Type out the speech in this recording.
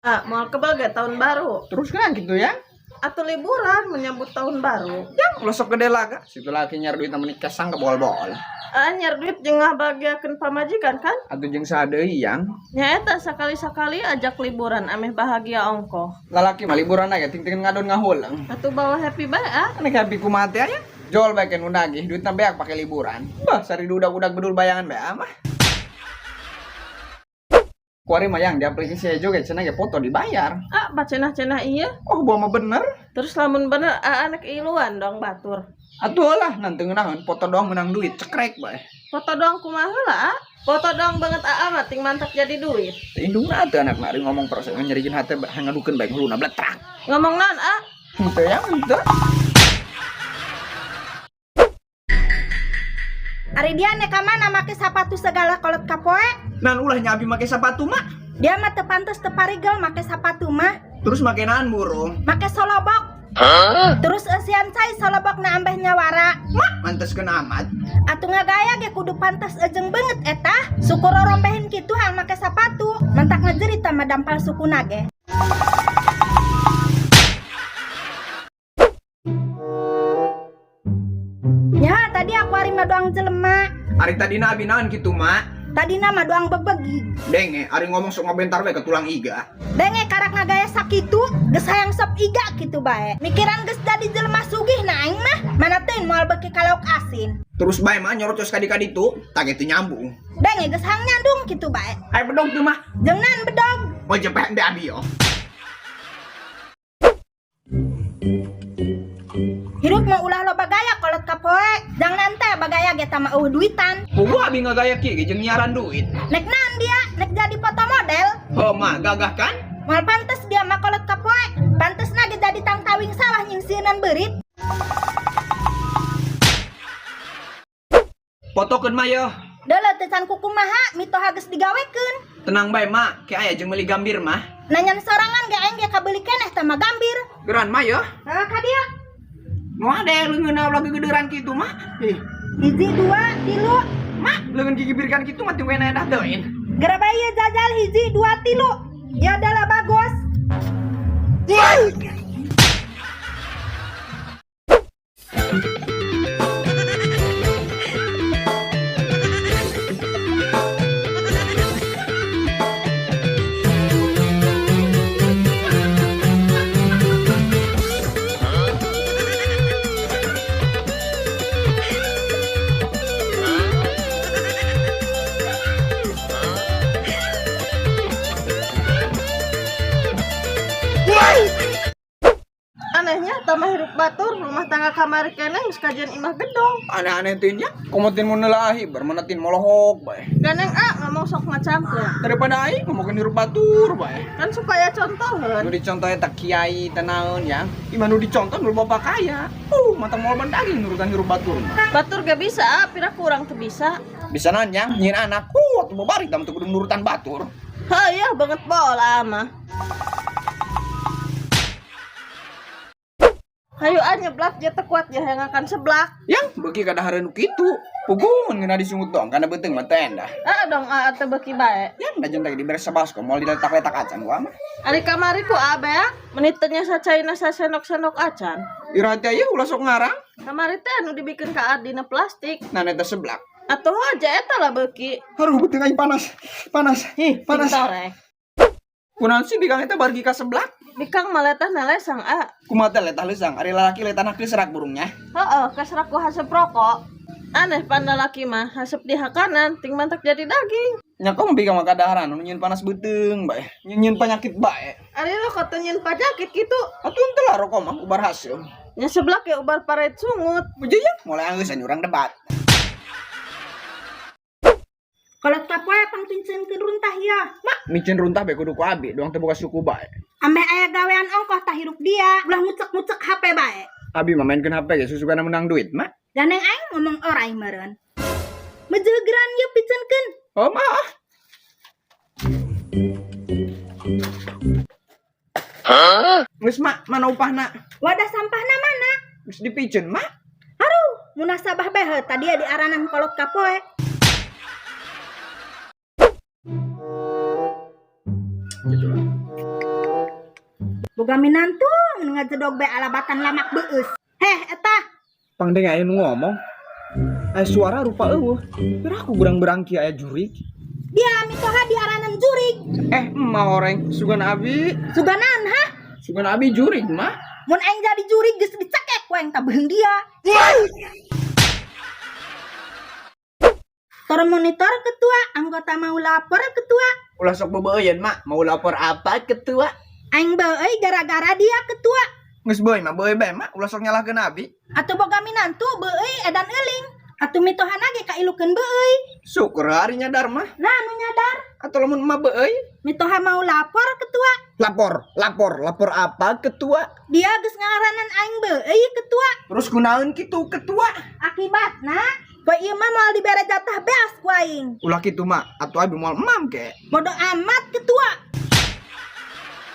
Mau kebal tahun baru. Terus kan gitu ya? Atau liburan menyambut tahun baru. Yang losok gede laga. Situ laki nyar duit menikah sang ke bol-bol. Nyar duit jengah bagiakeun pamajikan kan? Atuh jeung sadeui yang. Nyaeta sekali-sekali ajak liburan ameh bahagia ongko. Lalaki mah liburan aja ting-ting ngadon ngahulang. Atuh bawa happy bae Nek happy ku mati aya. Jol bae nu nagih duitna beak pake liburan. Bah sari udag-udag bedul bayangan bae mah. Kuari mah yang di aplikasi juga cenah ge foto dibayar. Bacenah-cenah iya. Oh, buah mah bener. Terus lamun bener anak iluan dong batur. Atuh lah nanti ngeunahun foto doang menang duit cekrek bae. Foto doang kumaha heula? Foto doang banget mah ting mantap jadi duit. Indungna teh anak mari ngomong proses nyerikin hate ngadukeun bae huluna bletrak. Ngomong naon Henteu yang henteu. Ari dia neka mana make sepatu segala kolot kapoe? Nan ulah nyabi make sepatu mah. Dia mah teu pantes teu parigel make sepatu mah. Terus make naon burung? Make solobok. Terus esian cai solobok na ambeh nyawara. Mak manteskeun amat. Atuh ngagaya ge kudu pantes ejeng banget eta. Syukur rombehin kitu hang make sepatu. Mentak ngejerit mah dampal sukuna ge. Ya, tadi aku ari mah doang jelema. Ari tadina abi naon kitu mak? Tadi nama doang bebegi. Denge, ari ngomong sok ngobentar bae ke tulang iga. Denge karak ngagaya sakitu, geus hayang sop iga kitu bae. Mikiran geus jadi jelema sugih na aing mah, mana teu moal beki kalauk asin. Terus bae mah nyorocos ka ditu, tak itu nyambung. Denge geus hayang nyandung kitu bae. Ai bedog tuh mah. Jangan bedog. Oh jepeh ende abi yo. Hirup mau ulah lo bagaya kolot kapoe. Jangan teh bagaya ge tama duitan. Pugu abi ngagaya kieu ge jeung nyaran duit. Nek nan dia, nek jadi foto model. Oh mah gagah kan? Moal pantes dia mah kolot kapoe. Pantesna ge jadi tang tawing sawah nyingsieunan beurit. Fotokeun mah yo. Deuleu teu can kukumaha mitoha geus digawekeun. Tenang bae mak, ke aya jeung meuli gambir mah. Nanyan sorangan ge aing ge kabeuli keneh teh mah gambir. Geran mah yo. Ka dia. Mau ada yang leungeunna ulah gegederan kitu mah. Hiji, dua, tilu. Mah, leungeun gigibirkan kitu mah teu wena dah teuin. Gara bayi jajal hiji, dua, tilu. Ya adalah bagus. Anehnya tamah hirup batur rumah tangga kamari keneh geus kajian imah gedong. Aneh-aneh teh nya, komotin mun neulahi bermenetin molohok bae. Ganeng ngomong sok ngacampur. Daripada aing ngomongkeun hirup batur bae. Kan supaya contoheun. Nu dicontoh eta kiai teh naon ya? Iman nu dicontoh nu bapak kaya. Mata moal daging nurutan hirup batur mah. Batur gak bisa, pira kurang tuh bisa. Bisa nanya, nyin anak, atuh babari tam teu kudu nurutan batur. Hayah banget bola mah. Hayu nyeblak je teu kuat je yang akan seblak. Yang beuki kadahareun kitu. Pugumun ngeuna disungut dong kana beuteung mah teh endah. Dong teu beuki bae. Yang da jeung teh dibere sabaskom moal diletak-letak acan gua mah. Ari kamari ku abe menit teh nya sacaina sasenok-senok acan. Ira teh aya ulah sok ngarang. Kamari teh anu dibikeun ka dina plastik. Nah eta seblak. Atuh aja eta lah beuki. Haruh beuteung aing panas. Panas. Panas. Pintorek. Kunaon sih bikang eta bargi ka seblak? Bikang maletah nalesang Kumaha teh letah leusang, ari lalaki letah nakli serak burungnya. Heeh, kasrak ku haseup rokok. Aneh panda laki mah haseup di hakanan ting mantak jadi daging. Nya kau bikang mah kadaharan nu nyeun panas beuteung bae. Nyeun penyakit bae. Ari lo kata nyeun panyakit kitu. Atuh henteu lah rokok mah ubar haseum. Nya seblak ya ubar paret sungut. Beje ya, mulai angeusan urang debat. Kolot kapoe pangtunceunkeun runtah ya. Mak, micin runtah bae kudu ku abi, doang teu boga suku bae. Ambeh aya gawean ongkoh tah hirup dia. Ulah ngucek-ngucek HP bae. Abi mah mainkeun HP ge susugana menang duit, mak. Ganeng aing ngomong orai meureun. Mejeugeran ye picenkeun. Oh mah. Geus mak, mana upahna? Wadah sampahna mana? Geus dipiceun mak. Haruh, munasabah bae tadi di aranan kolot kapoe. Gitu lah. boga minantu ngajodog be alabatan lamak beus. Heh eta Pangdeng aya nu ngomong. Aya suara rupa eueuh. Kira aku berang-berang kieu aya jurig. dia mitoha diaranan jurig. Emah oreng sugana abi. Suganan ha? Sugana abi jurig mah. Mun aing jadi jurig geus dicekek ku aing tabeung dia. Tor monitor ketua, anggota mau lapor ketua. Ulah sok beueun mak, mau lapor apa ketua? Aing beueuy gara-gara dia ketua. Geus beuy mah beuy bae mak, ulah sok nyalahkeun abi. Atuh boga minantu beueuy edan euling. Atuh mitohan ge kailukeun beueuy. Syukur hari nyadar mah. Nah anu nyadar, Atuh lamun mah beuy. mitoha mau lapor ketua. Lapor apa ketua? Dia geus ngaranan aing beueuy ketua. Terus kunaon kitu ketua? Akibatna poe ieu mah moal dibere jatah beas ku aing. Ulah kitu mak, atuh abi moal emam ke. Bodoh amat ketua.